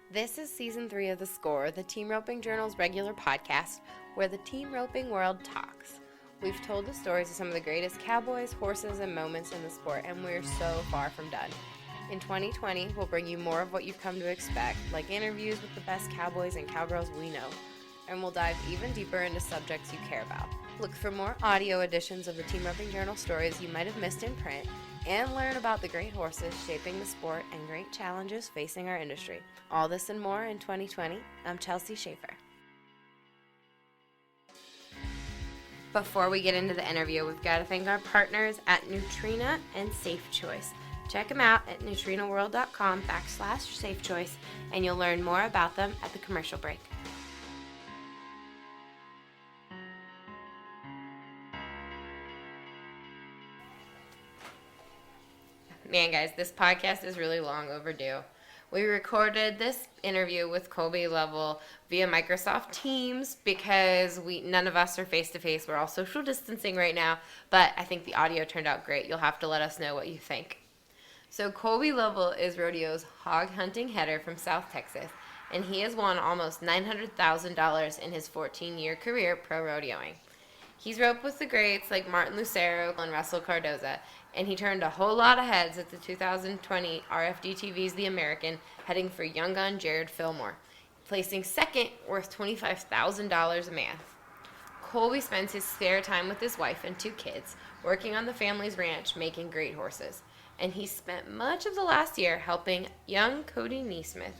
This is Season 3 of The Score, the Team Roping Journal's regular podcast, where the team roping world talks. We've told the stories of some of the greatest cowboys, horses, and moments in the sport, and we're so far from done. In 2020, we'll bring you more of what you've come to expect, like interviews with the best cowboys and cowgirls we know, and we'll dive even deeper into subjects you care about. Look for more audio editions of the Team Roping Journal stories you might have missed in print, and learn about the great horses shaping the sport and great challenges facing our industry. All this and more in 2020. I'm Chelsea Schaefer. Before we get into the interview, we've got to thank our partners at Nutrena and Safe Choice. Check them out at NutrenaWorld.com/SafeChoice, and you'll learn more about them at the commercial break. Man, guys, this podcast is really long overdue. We recorded this interview with Colby Lovell via Microsoft Teams because none of us are face-to-face. We're all social distancing right now, but I think the audio turned out great. You'll have to let us know what you think. So Colby Lovell is rodeo's hog hunting header from South Texas, and he has won almost $900,000 in his 14-year career pro-rodeoing. He's roped with the greats like Martin Lucero and Russell Cardoza, and he turned a whole lot of heads at the 2020 RFD-TV's The American, heading for young gun Jared Fillmore, placing second, worth $25,000 a man. Colby spends his spare time with his wife and 2 kids, working on the family's ranch, making great horses. And he spent much of the last year helping young Kory Neesmith,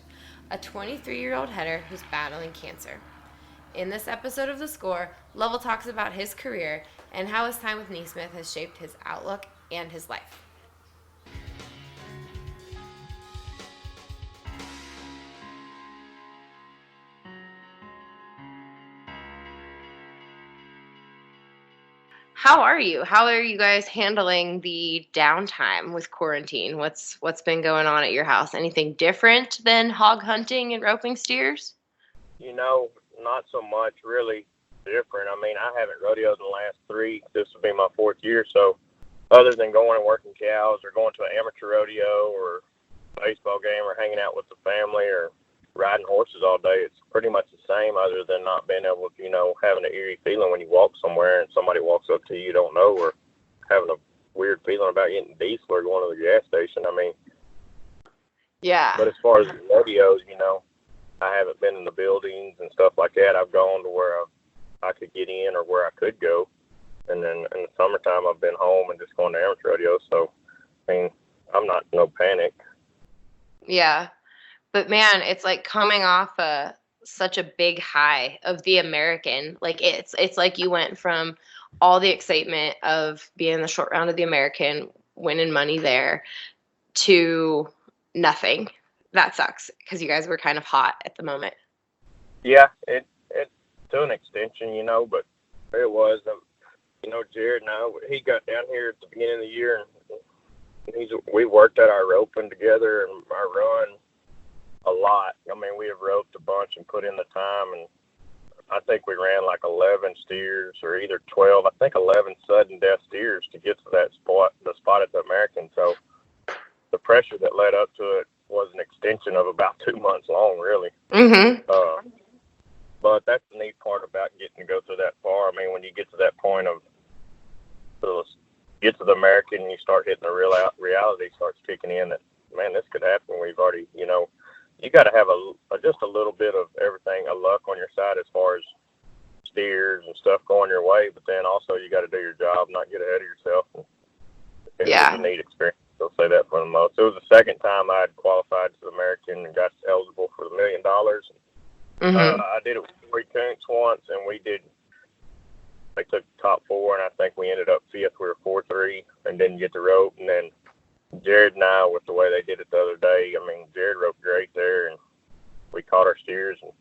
a 23-year-old header who's battling cancer. In this episode of The Score, Lovell talks about his career and how his time with Neesmith has shaped his outlook and his life. How are you? How are you guys handling the downtime with quarantine? What's been going on at your house? Anything different than hog hunting and roping steers? You know, not so much really different. I mean, I haven't rodeoed in the last 3. This will be my 4th year, so other than going and working cows or going to an amateur rodeo or baseball game or hanging out with the family or riding horses all day, it's pretty much the same other than not being able to, having an eerie feeling when you walk somewhere and somebody walks up to you don't know, or having a weird feeling about getting diesel or going to the gas station. I mean, yeah. But as far as the rodeos, I haven't been in the buildings and stuff like that. I've gone to where I could get in or where I could go. And then in the summertime, I've been home and just going to amateur rodeo. So, I mean, I'm not no panic. Yeah. But, man, it's like coming off such a big high of the American. Like, it's like you went from all the excitement of being in the short round of the American, winning money there, to nothing. That sucks because you guys were kind of hot at the moment. Yeah, it to an extension, but it was, Jared and I, he got down here at the beginning of the year, and we worked at our roping together and our run a lot. I mean, we have roped a bunch and put in the time, and I think we ran like 11 steers or either 12, I think 11 sudden death steers to get to the spot at the American. So the pressure that led up to it was an extension of about 2 months long, really. Mm-hmm. But that's the neat part about getting to go through that far. I mean, when you get to that point of get to the American and you start hitting the reality starts kicking in that, man, this could happen. We've already, you got to have just a little bit of everything, a luck on your side as far as steers and stuff going your way, but then also you got to do your job, not get ahead of yourself. It was a neat experience. I'll say that for the most. It was the second time I had qualified to the American and got eligible for the $1 million. Mm-hmm. I did it with Koontz once, and they took the top 4, and I think we ended up 5th. We were 4-3 and didn't get the rope. And then Jared and I, with the way they did it the other day, I mean, Jared roped great there, and we caught our steers. And,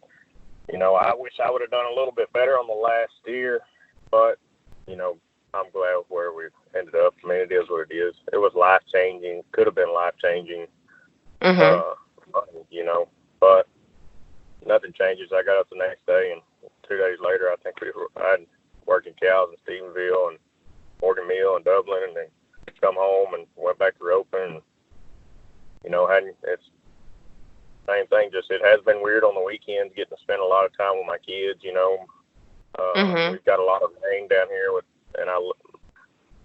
I wish I would have done a little bit better on the last steer, but, I'm glad with where we ended up. I mean, it is what it is. It was life-changing, could have been life-changing, Mm-hmm. But nothing changes. I got up the next day, and 2 days later, I think I had working cows in Stephenville and Morgan Mill and Dublin, and then come home and went back to roping. And, it's same thing. Just it has been weird on the weekends getting to spend a lot of time with my kids. We've got a lot of rain down here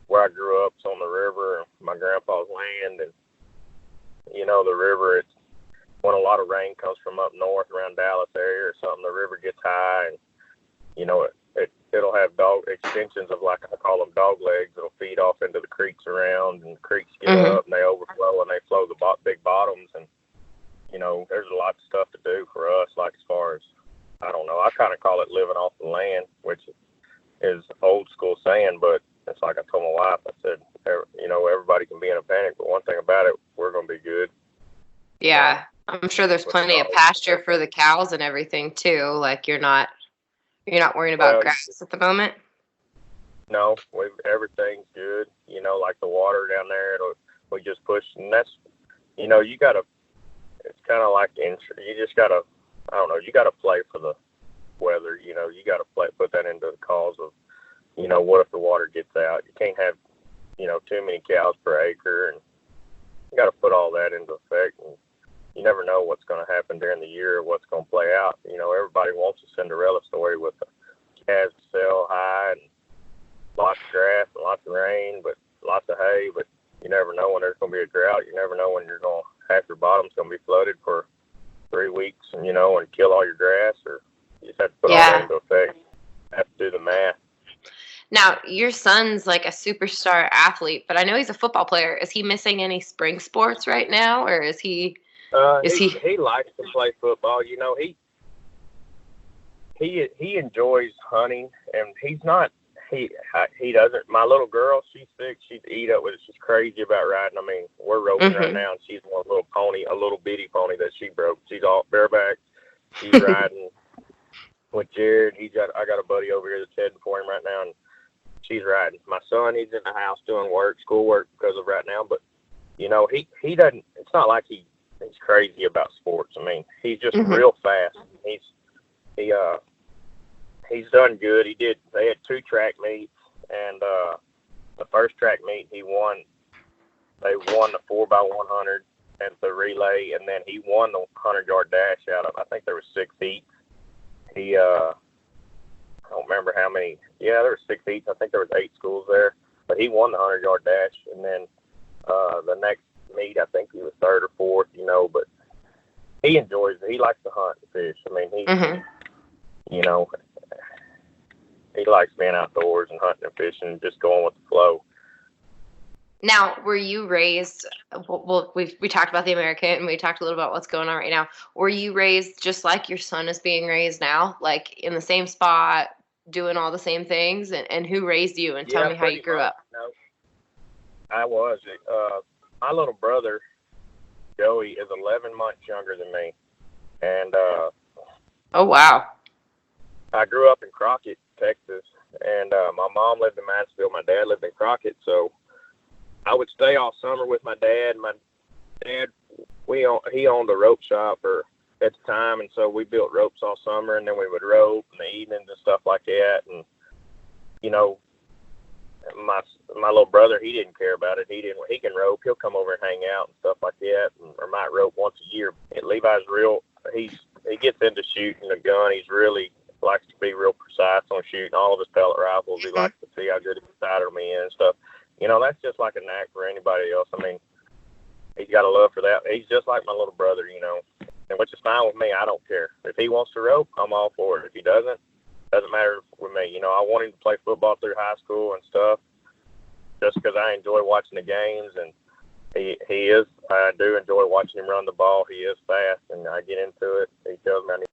where I grew up. It's on the river, my grandpa's land, and the river. It's when a lot of rain comes from up north around Dallas area or something. The river gets high, and it'll have dog extensions of, like I call them, dog legs. It'll feed off into the creeks around, and the creeks get up and they overflow and they flow the big bottoms. And there's a lot of stuff to do for us. Like as far as I don't know, I kind of call it living off the land, which is old school saying, but it's like I told my wife. I said, everybody can be in a panic, but one thing about it, we're gonna be good. Yeah, I'm sure there's plenty of pasture for the cows and everything too. Like you're not worrying about grass at the moment? No, everything's good. Like the water down there, we just push, and that's, you gotta, it's kind of like you just gotta, I don't know, you gotta play for the weather. You gotta put that into the cause of, what if the water gets out? You can't have, too many cows per acre, and you gotta put all that into effect. And you never know what's going to happen during the year or what's going to play out. Everybody wants a Cinderella story with the calves to sell high and lots of grass and lots of rain, but lots of hay. But you never know when there's going to be a drought. You never know when half your bottom's going to be flooded for 3 weeks and kill all your grass, or you just have to put all that into effect. You have to do the math. Now, your son's like a superstar athlete, but I know he's a football player. Is he missing any spring sports right now, or is he... He likes to play football. He enjoys hunting, and he's not. He doesn't. My little girl, she's 6. She'd eat up with it. She's crazy about riding. I mean, we're roping right now, and she's on a little pony, a little bitty pony that she broke. She's all bareback. She's riding with Jared. I got a buddy over here that's heading for him right now, and she's riding. My son, he's in the house doing schoolwork because of right now, but he doesn't. It's not like he's crazy about sports. I mean, he's just real fast. He's done good. They had 2 track meets, and the first track meet he won. They won the 4x100 and the relay, and then he won the 100-yard dash out of, I think there was 6 heats. I don't remember how many. Yeah, there were 6 heats. I think there was 8 schools there, but he won the 100-yard dash, and then the next meet, I think he was 3rd or 4th, but he enjoys it. He likes to hunt and fish. I mean, he likes being outdoors and hunting and fishing and just going with the flow. Now, were you raised, we talked about the American, and we talked a little about what's going on right now. Were you raised just like your son is being raised now, like in the same spot, doing all the same things? And who raised you? And tell me how you grew up. No, I was. My little brother, Joey, is 11 months younger than me. And oh, wow. I grew up in Crockett, Texas, and my mom lived in Mansfield. My dad lived in Crockett, so I would stay all summer with my dad. My dad, he owned a rope shop at the time, and so we built ropes all summer, and then we would rope in the evenings and stuff like that. And my little brother, he didn't care about it. He can rope. He'll come over and hang out and stuff like that, or might rope once a year. And Levi's he gets into shooting a gun. He's really likes to be real precise on shooting all of his pellet rifles. He likes to see how good he sighted them in and stuff. That's just like a knack for anybody else. I mean, he's got a love for that. He's just like my little brother, and which is fine with me. I don't care. If he wants to rope, I'm all for it. If he doesn't matter with me. I want him to play football through high school and stuff just because I enjoy watching the games, and I do enjoy watching him run the ball. He is fast, and I get into it. He tells me I need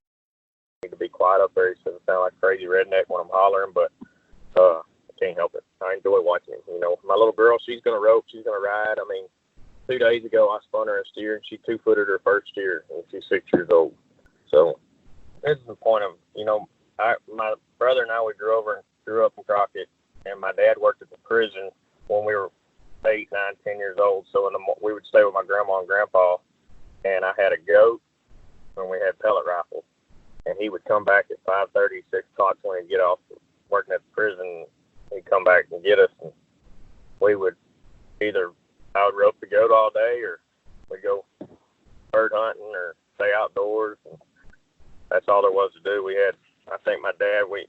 to be quiet up there. He says I sound like a crazy redneck when I'm hollering, but I can't help it. I enjoy watching him. My little girl, she's going to rope. She's going to ride. I mean, 2 days ago, I spun her a steer, and she 2-footed her first steer, and she's 6 years old. So this is the point of, my brother and I, we grew up in Crockett, and my dad worked at the prison when we were 8, 9, 10 years old. So we would stay with my grandma and grandpa, and I had a goat when we had pellet rifles. And he would come back at 5:30, 6 o'clock when he'd get off working at the prison. He'd come back and get us, and we would I would rope the goat all day, or we'd go bird hunting or stay out that's all there was to do. I think my dad, we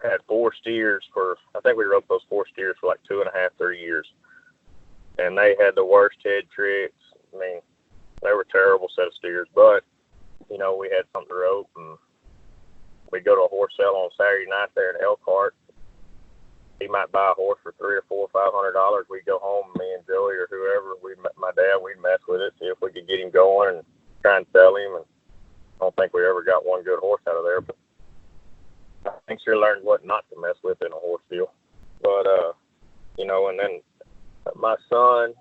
had 4 steers I think we roped those 4 steers for like 2.5, 3 years. And they had the worst head tricks. I mean, they were a terrible set of steers, but, you know, we had something to rope, and we'd go to a horse sale on Saturday night there in Elkhart. He might buy a horse for $300 or $400 or $500. We'd go home, me and Joey or whoever, my dad, we'd mess with it, see if we could get him going and try and sell him. And I don't think we ever got one good horse out of there, but I think sure learned what not to mess with in a horse deal. But, you know, and then my son,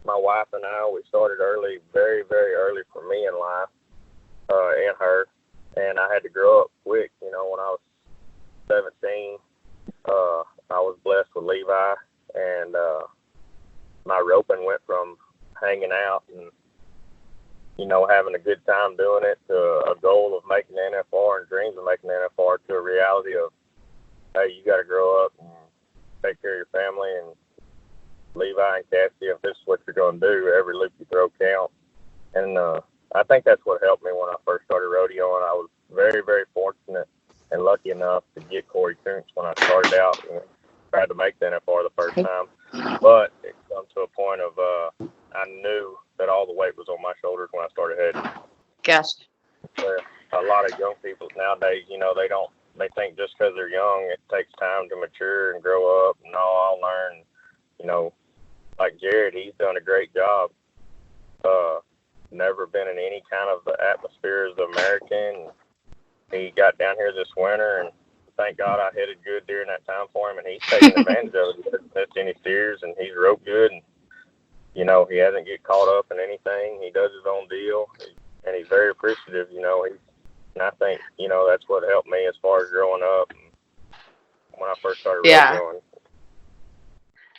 my wife and I, we started early, very, very early for me in life, and her. And I had to grow up quick. You know, when I was 17, I was blessed with Levi, and my roping went from hanging out and, you know, having a good time doing it to a goal of making the NFR and dreams of making the NFR to a reality of, hey, you got to grow up and take care of your family. And Levi and Cassie, if this is what you're going to do, every loop you throw counts. And I think that's what helped me when I first started rodeoing. I was very, very fortunate and lucky enough to get Kory Koontz when I started out and tried to make the NFR the first time. But it come to a point of I knew that all the weight was on my shoulders when I started heading. Gosh. A lot of young people nowadays, you know, they think just because they're young, it takes time to mature and grow up. And I'll learn, you know, like Jared, he's done a great job. Never been in any kind of the atmosphere as the American. He got down here this winter, and thank God I headed good during that time for him, and he's taking advantage of it. He hasn't missed any steers, and he's roped good, and, you know, he hasn't get caught up in anything. He does his own deal, and he's very appreciative, you know. And I think, you know, that's what helped me as far as growing up when I first started rodeoing.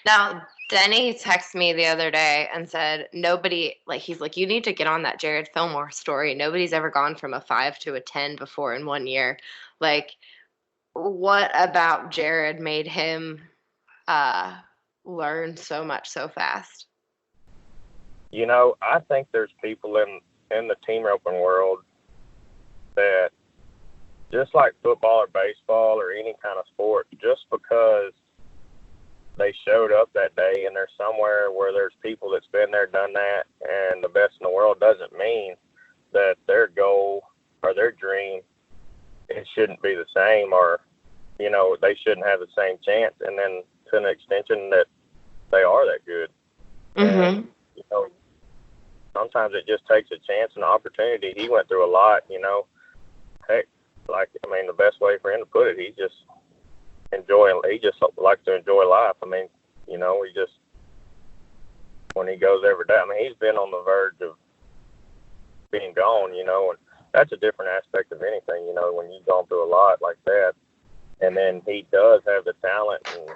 Now, Denny texted me the other day and said, he's like, you need to get on that Jared Fillmore story. Nobody's ever gone from a 5 to a 10 before in 1 year. Like, what about Jared made him learn so much so fast? You know, I think there's people in the team roping world that, just like football or baseball or any kind of sport, just because they showed up that day and they're somewhere where there's people that's been there, done that, and the best in the world, doesn't mean that their goal or their dream, it shouldn't be the same, or, you know, they shouldn't have the same chance. And then to an extension that they are that good. Mm-hmm. And, you know, sometimes it just takes a chance and an opportunity. He went through a lot, you know. Heck, the best way for him to put it, he just likes to enjoy life. I mean, you know, when he goes every day, I mean, he's been on the verge of being gone, you know, and that's a different aspect of anything, you know, when you've gone through a lot like that. And then he does have the talent, and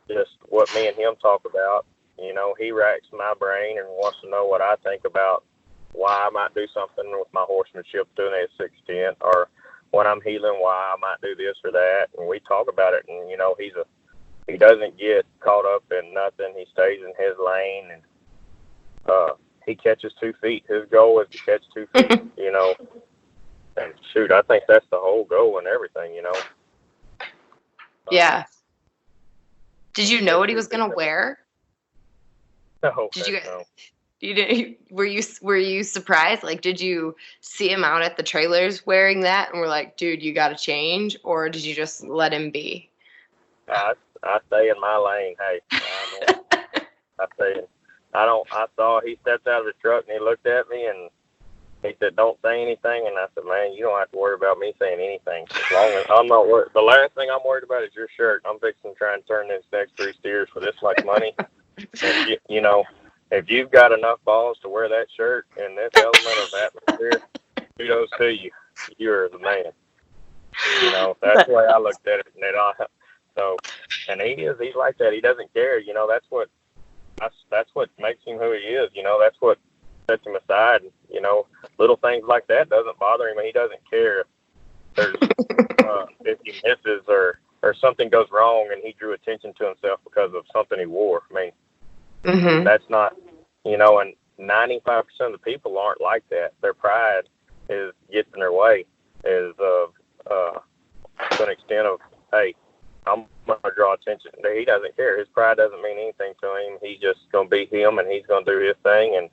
just what me and him talk about, you know, he racks my brain and wants to know what I think about why I might do something with my horsemanship doing it at 6'10", or when I'm heeling, why I might do this or that. And we talk about it, and, you know, he doesn't get caught up in nothing. He stays in his lane, and he catches 2 feet. His goal is to catch 2 feet, you know. And shoot, I think that's the whole goal and everything, you know. Yeah. Did you know what he was going to wear? No. Did you guys? No. You didn't? Were you surprised? Like, did you see him out at the trailers wearing that, and were like, "Dude, you got to change," or did you just let him be? I stay in my lane. Hey, I saw he stepped out of the truck and he looked at me and he said, "Don't say anything." And I said, "Man, you don't have to worry about me saying anything. As long as I'm not worried. The last thing I'm worried about is your shirt. I'm fixing to try and turn this next 3 steers for this much money. And you know, if you've got enough balls to wear that shirt in this element of atmosphere, kudos to you. You're the man." You know, that's the way I looked at it. And he's like that. He doesn't care. You know, that's what makes him who he is. You know, that's what sets him aside. You know, little things like that doesn't bother him. He doesn't care if he misses or something goes wrong and he drew attention to himself because of something he wore. I mean, mm-hmm. That's not, you know, and 95% of the people aren't like that. Their pride gets in their way. is to an extent of, hey, I'm going to draw attention. He doesn't care. His pride doesn't mean anything to him. He's just going to be him, and he's going to do his thing. And,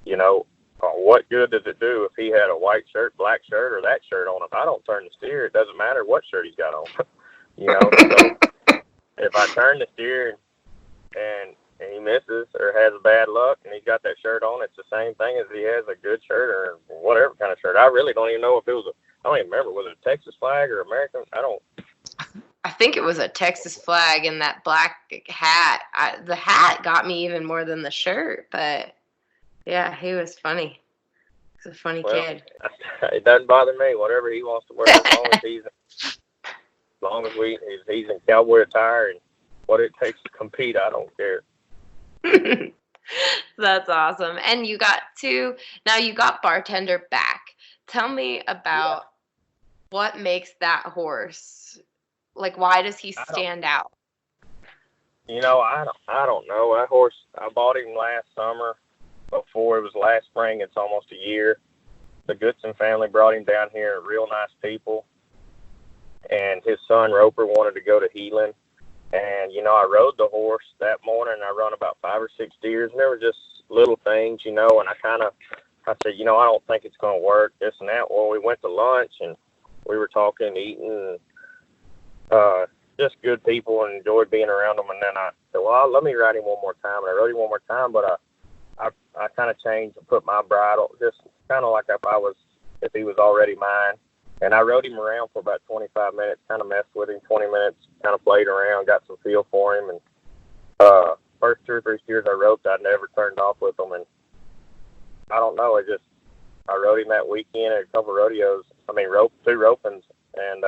you know, what good does it do if he had a white shirt, black shirt, or that shirt on? If I don't turn the steer, it doesn't matter what shirt he's got on. You know, so if I turn the steer and he misses or has bad luck and he's got that shirt on, it's the same thing as he has a good shirt or whatever kind of shirt. I really don't even know if it was I don't even remember, was it a Texas flag or American? I think it was a Texas flag and that black hat. The hat got me even more than the shirt, but yeah, he was funny. He's a funny kid. It doesn't bother me. Whatever he wants to wear, as long as he's in cowboy attire and what it takes to compete, I don't care. That's awesome. And you got Bartender back. Tell me about what makes that horse, like, why does he stand out? You know, I don't know. That horse, I bought him last summer. Before it was last spring, it's almost a year. The Goodson family brought him down here, real nice people. And his son, Roper, wanted to go to Healing. And, you know, I rode the horse that morning. I run about 5 or 6 steers, and there were just little things, you know, and I said, you know, I don't think it's going to work, this and that. Well, we went to lunch, and we were talking, eating, just good people, and enjoyed being around them. And then I said, well, let me ride him one more time. And I rode him one more time, but I kind of changed and put my bridle, just kind of like if he was already mine. And I rode him around for about 25 minutes, kind of messed with him, 20 minutes, kind of played around, got some feel for him. And first 2 or 3 steers I roped, I never turned off with them. And I don't know, I rode him that weekend at a couple of rodeos. 2 ropings, and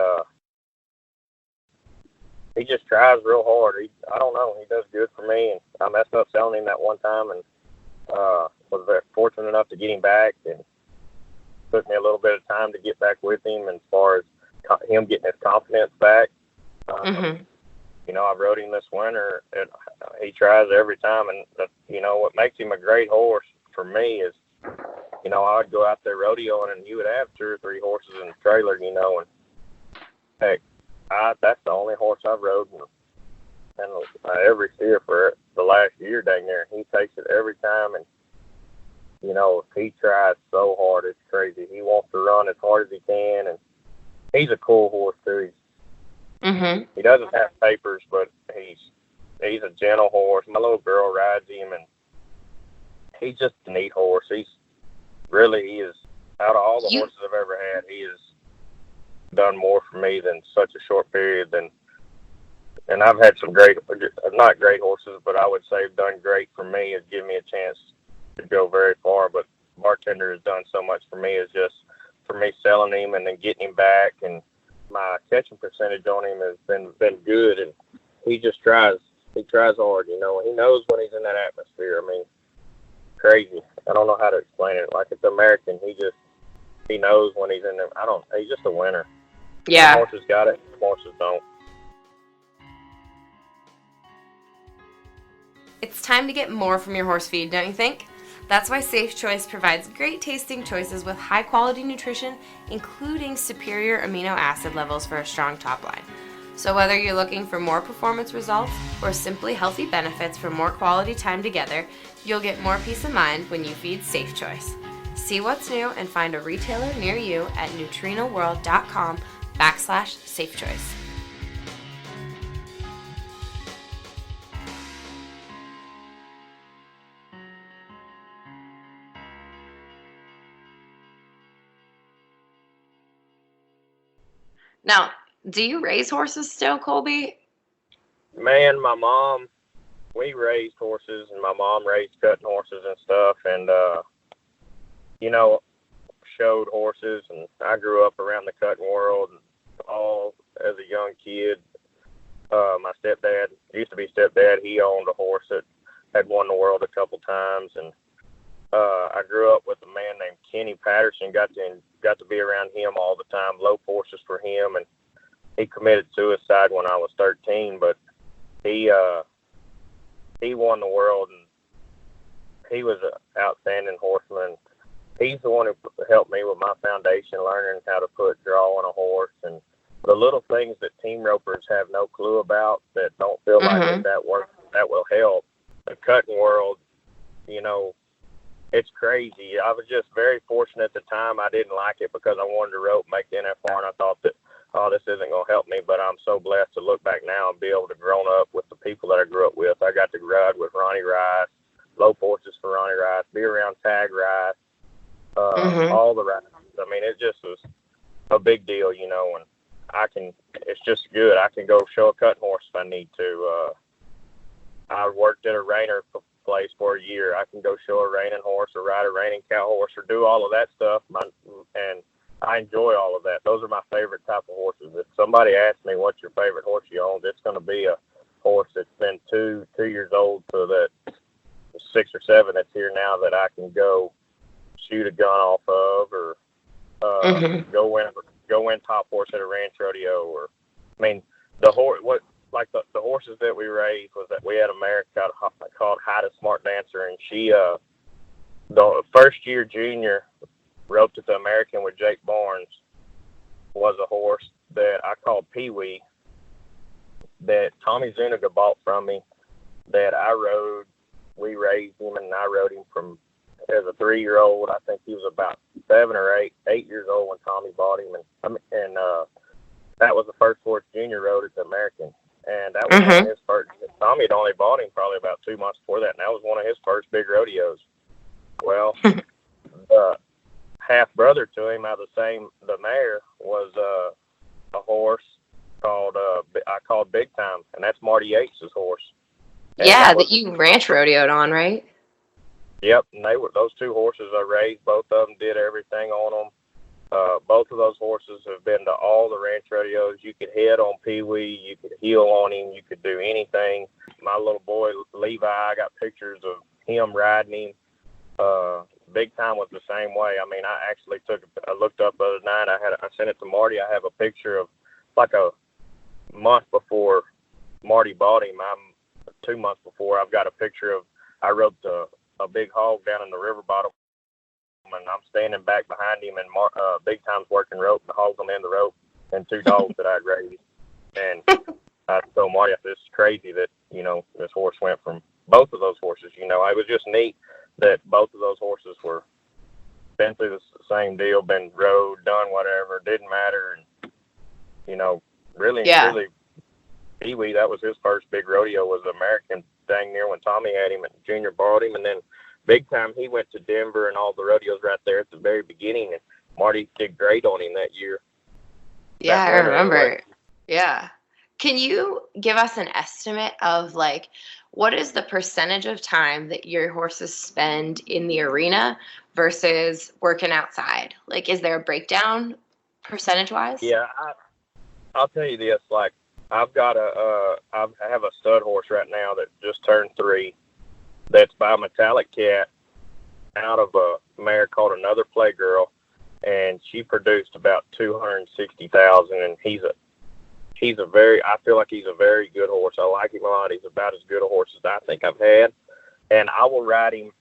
he just tries real hard. I don't know, he does good for me. And I messed up selling him that one time, and was very fortunate enough to get him back, and took me a little bit of time to get back with him as far as him getting his confidence back. You know, I rode him this winter, and he tries every time. And, you know, what makes him a great horse for me is, you know, I would go out there rodeoing, and you would have 2 or 3 horses in the trailer, you know, and heck, that's the only horse I've rode and every steer for the last year dang near. He takes it every time, and, you know, he tries so hard, it's crazy. He wants to run as hard as he can, and he's a cool horse too. He doesn't have papers, but he's a gentle horse. My little girl rides him, and he's just a neat horse. He is, out of all the horses I've ever had, he has done more for me than such a short period. And I've had some not great horses, but I would say done great for me, has given me a chance to go very far. But Bartender has done so much for me, is just for me selling him and then getting him back, and my catching percentage on him has been good. And he just tries hard, you know. He knows when he's in that atmosphere. I mean, crazy. I don't know how to explain it. Like, it's American. He knows when he's in there. He's just a winner. Yeah. Some horses got it, some horses don't. It's time to get more from your horse feed, don't you think? That's why Safe Choice provides great tasting choices with high quality nutrition, including superior amino acid levels for a strong top line. So whether you're looking for more performance results or simply healthy benefits for more quality time together, you'll get more peace of mind when you feed Safe Choice. See what's new and find a retailer near you at neutrinoworld.com/SafeChoice. Now, do you raise horses still, Colby? Man, my mom, we raised horses, and my mom raised cutting horses and stuff, and, you know, showed horses, and I grew up around the cutting world, and all as a young kid. My stepdad, used to be stepdad, he owned a horse that had won the world a couple times, and I grew up with a man named Kenny Patterson, got to be around him all the time, low horses for him, and he committed suicide when I was 13, but he won the world, and he was an outstanding horseman. he's the one who helped me with my foundation, learning how to put draw on a horse, and the little things that team ropers have no clue about, that don't feel like that will help. The cutting world, you know, it's crazy. I was just very fortunate at the time. I didn't like it because I wanted to rope, make the NFR, and I thought that, oh, this isn't going to help me. But I'm so blessed to look back now and be able to grown up with the people that I grew up with. I got to ride with Ronnie Rice, low horses for Ronnie Rice, be around Tag Rice, all the rides. I mean, it just was a big deal, you know, and it's just good. I can go show a cutting horse if I need to. I worked at a reiner place for a year. I can go show a reining horse or ride a reining cow horse or do all of that stuff. And I enjoy all of that. Those are my favorite type of horses. If somebody asks me what's your favorite horse you own, it's going to be a horse that's been 2 years old to that 6 or 7 that's here now that I can go shoot a gun off of, or go win top horse at a ranch rodeo. Or, I mean, the horses that we raised was that we had a mare called Haida Smart Dancer, and she, the first year junior, roped at the American with Jake Barnes, was a horse that I called Pee Wee, that Tommy Zuniga bought from me, that I rode. We raised him, and I rode him from as a 3-year-old. I think he was about 7 or 8 years old when Tommy bought him, and that was the first horse Junior rode at the American, and that was one of his first. Tommy had only bought him probably about 2 months before that, and that was one of his first big rodeos. Well, the half brother to him out of the mare was a horse called I called Big Time, and that's Marty Yates's horse. And that you ranch rodeoed on, right? Yep, and those 2 horses I raised. Both of them did everything on them. Both of those horses have been to all the ranch rodeos. You could head on Pee Wee, you could heel on him, you could do anything. My little boy Levi, I got pictures of him riding him. Big Time was the same way. I mean, I looked up the other night. I sent it to Marty. I have a picture of like a month before Marty bought him. 2 months before, I've got a picture of, I rode a big hog down in the river bottom, and I'm standing back behind him, and Big Time's working rope, and the hog's on the end of the rope, and 2 dogs that I'd raised. And I told Marty, I said, it's crazy that, you know, this horse went from both of those horses. You know, it was just neat that both of those horses were been through the same deal, been rode, done whatever, didn't matter. And, you know, really, Pee Wee, that was his first big rodeo, was the American, dang near when Tommy had him and Junior bought him. And then Big Time, he went to Denver and all the rodeos right there at the very beginning, and Marty did great on him that year. Yeah, I remember. Anyway. Yeah. Can you give us an estimate of, like, what is the percentage of time that your horses spend in the arena versus working outside? Like, is there a breakdown percentage-wise? Yeah, I'll tell you this. Like, I have a stud horse right now that just turned 3. That's by Metallic Cat out of a mare called Another Playgirl, and she produced about 260,000. And I feel like he's a very good horse. I like him a lot. He's about as good a horse as I think I've had, and I will ride him.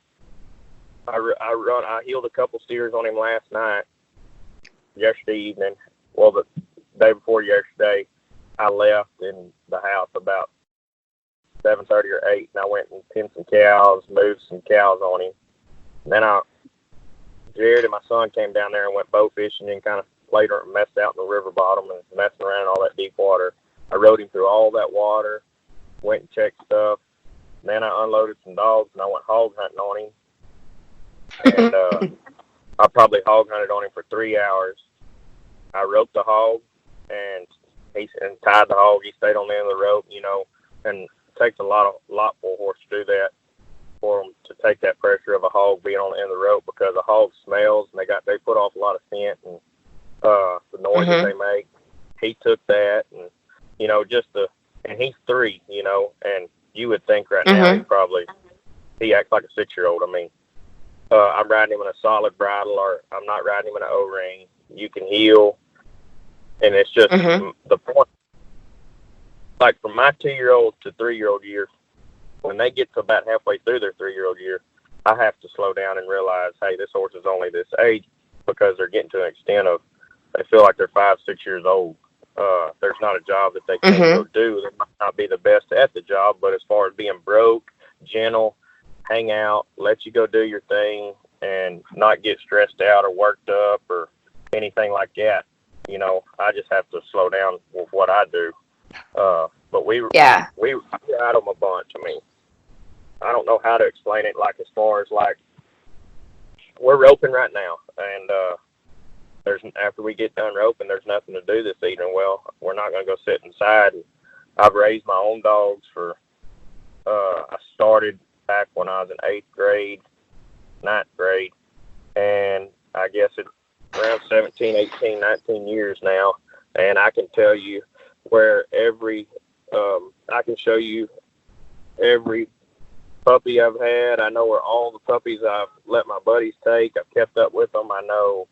I healed a couple steers on him yesterday evening. Well, the day before yesterday, I left in the house about 7:30 or 8, and I went and pinned some cows, moved some cows on him. And then Jared and my son came down there and went bow fishing and kind of later messed out in the river bottom and messing around in all that deep water. I rode him through all that water, went and checked stuff. And then I unloaded some dogs, and I went hog hunting on him. And I probably hog hunted on him for 3 hours. I roped the hog and tied the hog. He stayed on the end of the rope, you know, and it takes a lot for a horse to do that, for them to take that pressure of a hog being on the end of the rope, because a hog smells, and they put off a lot of scent and the noise that they make. He took that, and, you know, and he's 3, you know, and you would think right now he acts like a 6-year-old. I mean, I'm riding him in a solid bridle, or I'm not riding him in an O-ring. You can heel, and it's just the point. Like, from my 2-year-old to 3-year-old year, when they get to about halfway through their 3-year-old year, I have to slow down and realize, hey, this horse is only this age, because they're getting to an extent of they feel like they're 5, 6 years old. There's not a job that they can't go do. They might not be the best at the job, but as far as being broke, gentle, hang out, let you go do your thing, and not get stressed out or worked up or anything like that. You know, I just have to slow down with what I do. But we ride them a bunch. I mean, I don't know how to explain it. Like, as far as like, we're roping right now, and after we get done roping, there's nothing to do this evening. Well, we're not going to go sit inside. And I've raised my own dogs for. I started back when I was in 8th grade, 9th grade, and I guess it's around 17, 18, 19 years now. And I can tell you where I can show you every puppy I've had. I know where all the puppies I've let my buddies take. I've kept up with them. I know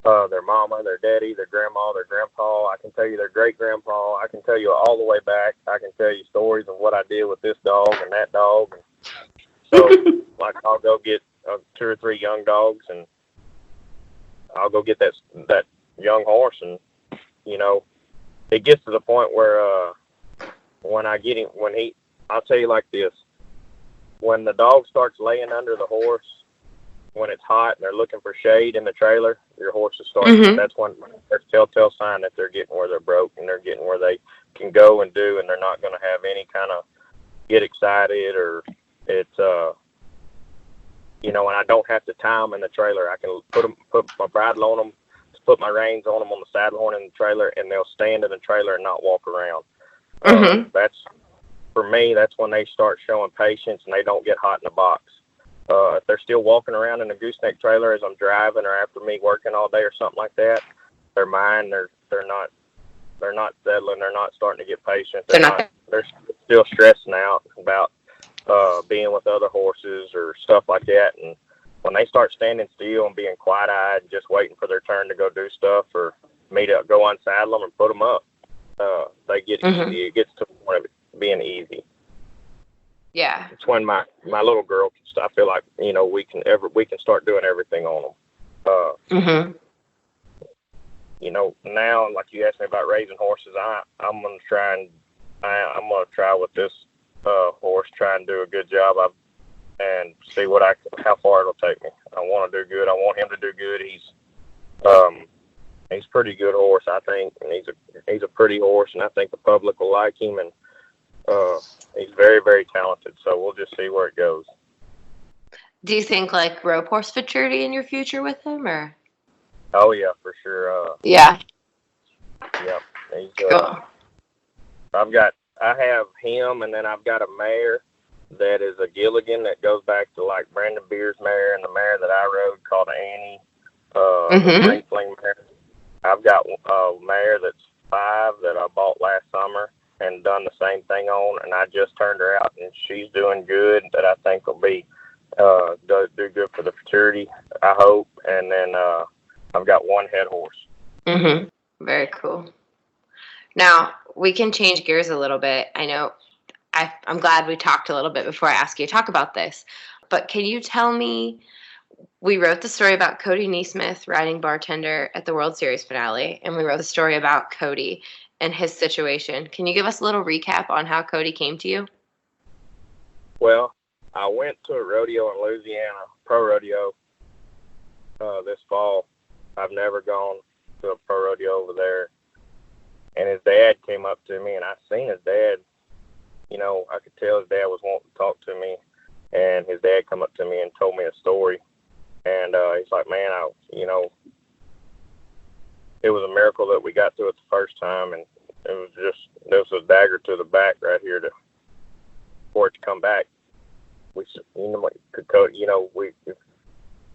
their mama, their daddy, their grandma, their grandpa. I can tell you their great-grandpa. I can tell you all the way back. I can tell you stories of what I did with this dog and that dog. So, like, I'll go get 2 or 3 young dogs, and I'll go get that young horse, and, you know, it gets to the point where when I get him, I'll tell you like this, when the dog starts laying under the horse, when it's hot and they're looking for shade in the trailer, your horse is starting. That's when there's a telltale sign that they're getting where they're broke and they're getting where they can go and do, and they're not going to have any kind of get excited, or it's, you know, and I don't have to tie them in the trailer. I can put my bridle on them, put my reins on them on the saddle horn in the trailer, and they'll stand in the trailer and not walk around. That's, for me, that's when they start showing patience and they don't get hot in the box. If they're still walking around in a gooseneck trailer as I'm driving or after me working all day or something like that, they're mine. They're not settling. They're not starting to get patient. They're still stressing out about being with other horses or stuff like that. And when they start standing still and being quiet-eyed and just waiting for their turn to go do stuff or me to go unsaddle them and put them up, they get easy. It gets to the point of it being easy. Yeah. It's when my little girl, I feel like, you know, we can start doing everything on them. You know, now, like you asked me about raising horses, I'm gonna try with this horse, try and do a good job and see how far it'll take me. I want to do good. I want him to do good. He's a pretty good horse, I think, and he's a pretty horse, and I think the public will like him, and he's very, very talented. So we'll just see where it goes. Do you think like rope horse maturity in your future with him, or? Oh yeah, for sure. Yeah. Yep. He's, cool. I have him, and then I've got a mare that is a Gilligan that goes back to like Brandon Beer's mare and the mare that I rode called Annie, the Spring Fling mare. I've got a mare that's 5 that I bought last summer and done the same thing on, and I just turned her out, and she's doing good. That I think will be do good for the futurity, I hope. And then I've got 1 head horse. Very cool. Now we can change gears a little bit. I know I'm glad we talked a little bit before I ask you to talk about this, but can you tell me, we wrote the story about Cody Neesmith riding bartender at the World Series finale, and we wrote the story about Cody and his situation. Can you give us a little recap on how Cody came to you? Well, I went to a rodeo in Louisiana, ProRodeo, this fall. I've never gone to a ProRodeo over there. And his dad came up to me, and I seen his dad. You know, I could tell his dad was wanting to talk to me. And his dad come up to me and told me a story. And he's like, man, it was a miracle that we got through it the first time. And it was a dagger to the back right here for it to come back. We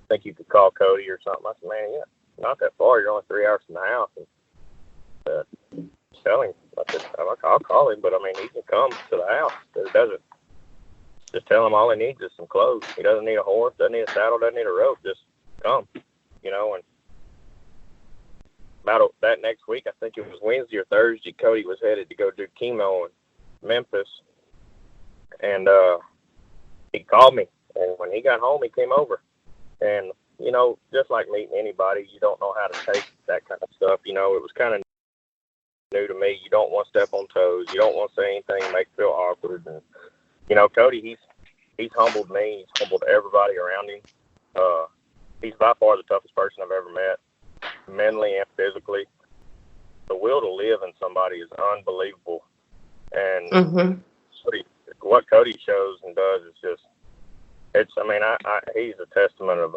think you could call Cody or something. I said, man, yeah, not that far. You're only 3 hours from the house. And tell him. I said, I'll call him, but I mean, he can come to the house. It doesn't. Just tell him all he needs is some clothes. He doesn't need a horse, doesn't need a saddle, doesn't need a rope. Just come, you know. And about that next week, I think it was Wednesday or Thursday, Cody was headed to go do chemo in Memphis. And he called me, And when he got home, he came over. And, you know, just like meeting anybody, you don't know how to take that kind of stuff. You know, it was kind of new to me. You don't want to step on toes. You don't want to say anything that makes you feel awkward. And, you know, Cody, he's humbled me. He's humbled everybody around him. He's by far the toughest person I've ever met, mentally and physically. The will to live in somebody is unbelievable. And what Cody shows and does is just, he's a testament of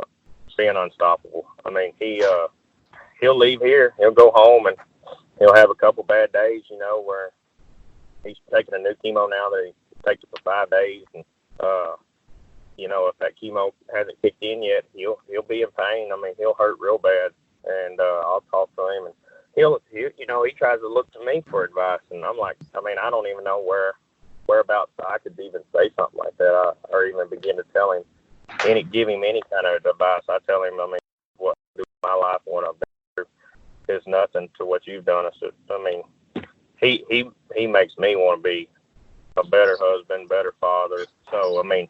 being unstoppable. I mean, he'll leave here, he'll go home, and he'll have a couple bad days, you know, where he's taking a new chemo now that he takes it for 5 days. And, you know, if that chemo hasn't kicked in yet, he'll be in pain. I mean, he'll hurt real bad. And I'll talk to him, and he tries to look to me for advice. And I'm like, I mean, I don't even know whereabouts I could even say something like that, or even begin to tell him, give him any kind of advice. I tell him, I mean, what I do in my life and what I've been through is nothing to what you've done. I mean, he makes me want to be a better husband, better father. So, I mean,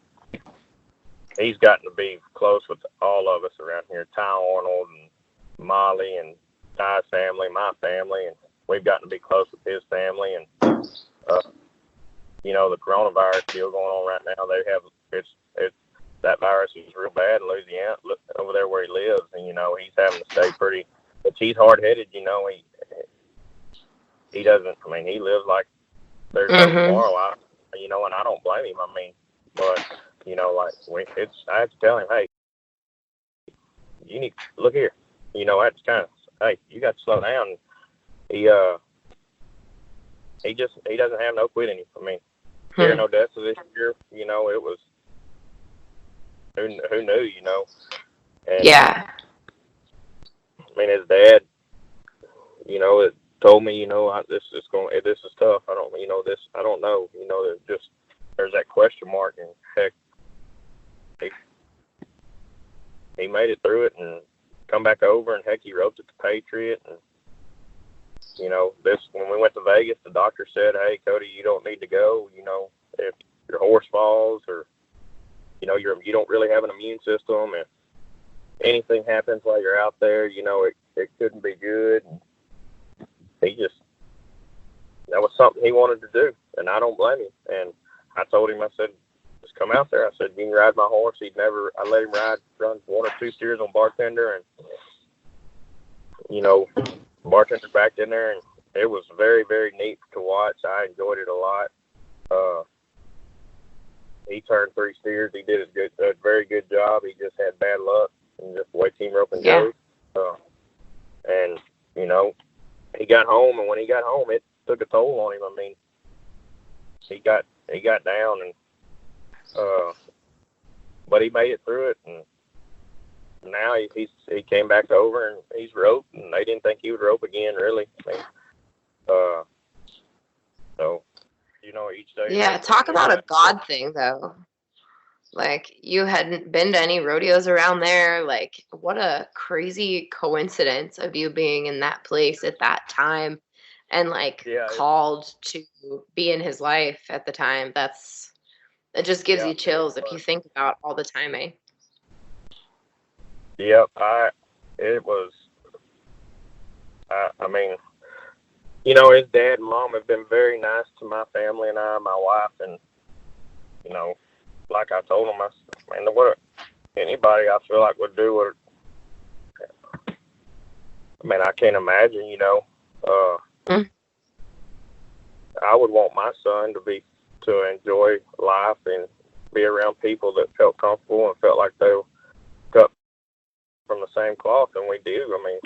he's gotten to be close with all of us around here, Ty Arnold and Molly and Ty's family, my family, and we've gotten to be close with his family. And, you know, the coronavirus deal going on right now, that virus is real bad in Louisiana, over there where he lives. And, you know, he's having to stay but he's hard-headed, you know. He doesn't, I mean, he lives like there's no tomorrow, you know, and I don't blame him. I mean, but, you know, like, I have to tell him, hey, you need to look here. You know, that's kind of, hey, you got to slow down. He doesn't have no quit in him. I mean, there are no deaths this year. You know, it was, who knew, you know? And, yeah. I mean, his dad, you know, it told me, you know, this is tough. I don't know. You know, there's that question mark, and heck, he made it through it and come back over, and heck, he roped at the Patriot. And, you know, when we went to Vegas, the doctor said, hey, Cody, you don't need to go. You know, if your horse falls, or, you know, you don't really have an immune system, if anything happens while you're out there, you know, it couldn't be good. And that was something he wanted to do, and I don't blame him. And I told him, I said, just come out there. I said, you can ride my horse. I let him run 1 or 2 steers on Bartender, and, you know, Bartender backed in there, and it was very, very neat to watch. I enjoyed it a lot. He turned 3 steers. He did a very good job. He just had bad luck, and just the way team roping goes. And, you know, he got home, and when he got home, it took a toll on him. I mean, he got down, and but he made it through it, and now he came back over, and he's roped, and they didn't think he would rope again, really. I mean, so, you know, each day. Yeah, talk about a God thing, though. Like, you hadn't been to any rodeos around there. Like, what a crazy coincidence of you being in that place at that time, and like called to be in his life at the time. It just gives you chills if you think about all the timing. Yep, I mean, you know, his dad and mom have been very nice to my family and my wife, and, you know, like I told him, I said, man, what anybody I feel like would do what, I mean, I can't imagine, you know, I would want my son to enjoy life and be around people that felt comfortable and felt like they were cut from the same cloth, and we do. I mean,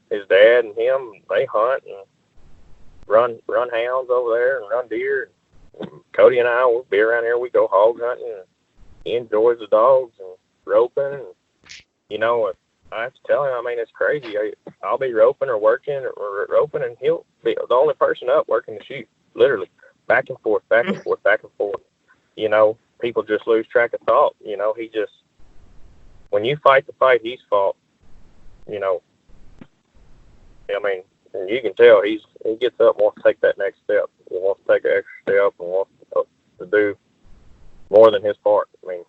his dad and him, they hunt and run hounds over there and run deer. And Cody and I will be around here. We go hog hunting, and he enjoys the dogs and roping. And, you know, I have to tell him, I mean, it's crazy. I'll be roping or working or roping, and he'll be the only person up working the chute, literally back and forth, back and forth, back and forth. You know, people just lose track of thought. You know, when you fight the fight he's fought, you know, I mean, and you can tell he gets up and wants to take that next step. He wants to take an extra step and wants to do more than his part. I mean,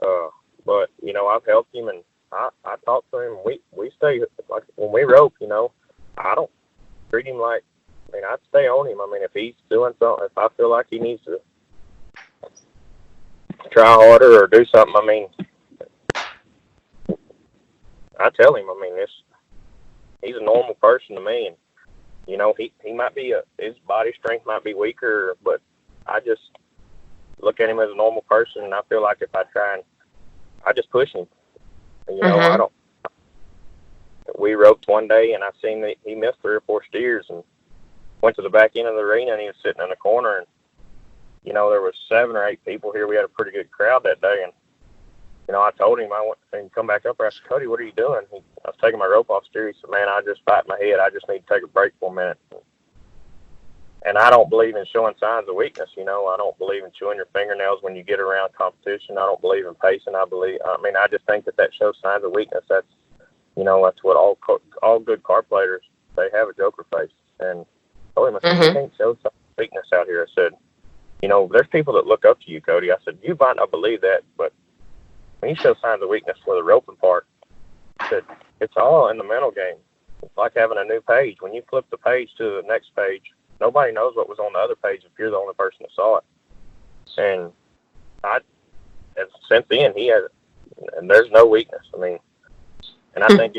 But, you know, I've helped him, and I talk to him. We stay, like, when we rope, you know, I don't treat him like, I mean, I'd stay on him. I mean, if he's doing something, if I feel like he needs to try harder or do something, I mean, I tell him, I mean, he's a normal person to me, and, you know, he might be his body strength might be weaker, but I just look at him as a normal person, and I feel like if I try and I just push him. You know, I don't. We roped one day, and I seen that he missed 3 or 4 steers, and went to the back end of the arena, and he was sitting in the corner, and, you know, there was 7 or 8 people here. We had a pretty good crowd that day, and, you know, I told him, I went and come back up there. I said, Cody, what are you doing? I was taking my rope off steer. He said, man, I just fight my head. I just need to take a break for a minute. And I don't believe in showing signs of weakness. You know, I don't believe in chewing your fingernails when you get around competition. I don't believe in pacing. I just think that shows signs of weakness. That's, you know, that's what all good card players, they have a joker face. And I told him, I said, you can't show signs of weakness out here. I said, you know, there's people that look up to you, Cody. I said, you might not believe that, but when you show signs of weakness for the roping part, I said, it's all in the mental game. It's like having a new page. When you flip the page to the next page, nobody knows what was on the other page if you're the only person that saw it. And since then, and there's no weakness. I mean, and I think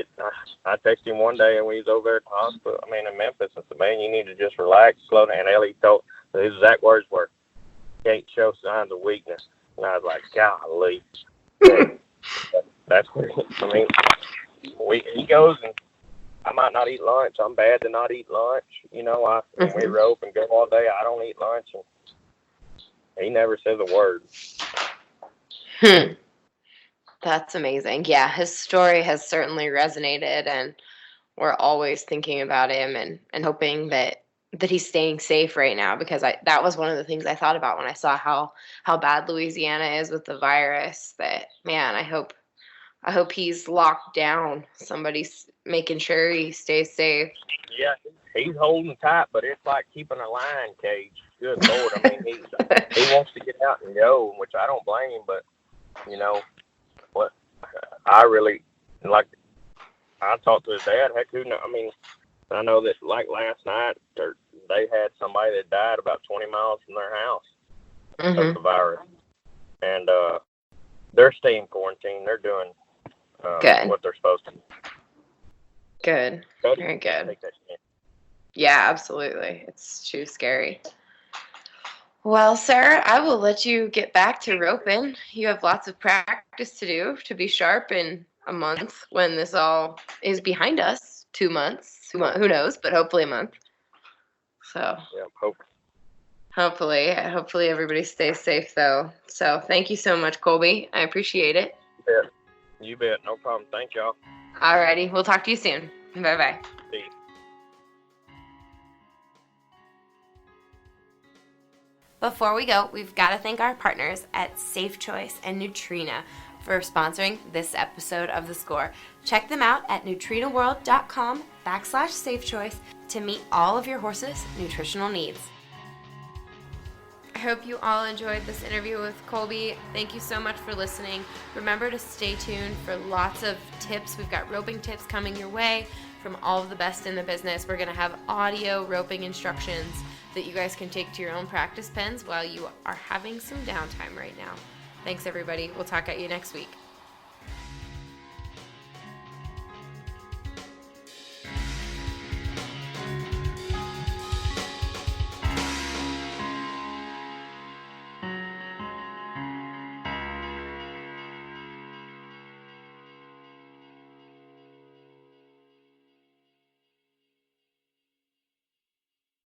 I texted him one day, and we was over there at the hospital, in Memphis, and said, man, you need to just relax, slow down. And Ellie told, his exact words were, can't show signs of weakness. And I was like, golly. That's what, he goes, and I might not eat lunch. I'm bad to not eat lunch. You know, when we rope and go all day, I don't eat lunch. And he never says a word. That's amazing. Yeah, his story has certainly resonated, and we're always thinking about him and hoping that he's staying safe right now, because that was one of the things I thought about when I saw how bad Louisiana is with the virus. That, man, I hope he's locked down. Somebody's making sure he stays safe. Yeah, he's holding tight, but it's like keeping a lion cage. Good Lord. He wants to get out and go, which I don't blame him, but, you know, what I really, like, I talked to his dad. Heck, I know that, like, last night, they had somebody that died about 20 miles from their house of the virus. And they're staying quarantined. They're doing what they're supposed to. Good. Very good. Yeah, absolutely. It's too scary. Well, sir, I will let you get back to roping. You have lots of practice to do to be sharp in a month when this all is behind us. 2 months. Who knows, but hopefully a month. So yeah, hopefully everybody stays safe, though. So thank you so much, Colby. I appreciate it. Yeah, you bet. No problem. Thank y'all. Alrighty, we'll talk to you soon. Bye-bye. See you. Before we go, we've got to thank our partners at Safe Choice and Nutrena for sponsoring this episode of The Score. Check them out at nutrinaworld.com/safechoice to meet all of your horse's nutritional needs. I hope you all enjoyed this interview with Colby. Thank you so much for listening. Remember to stay tuned for lots of tips. We've got roping tips coming your way from all of the best in the business. We're going to have audio roping instructions that you guys can take to your own practice pens while you are having some downtime right now. Thanks, everybody. We'll talk at you next week.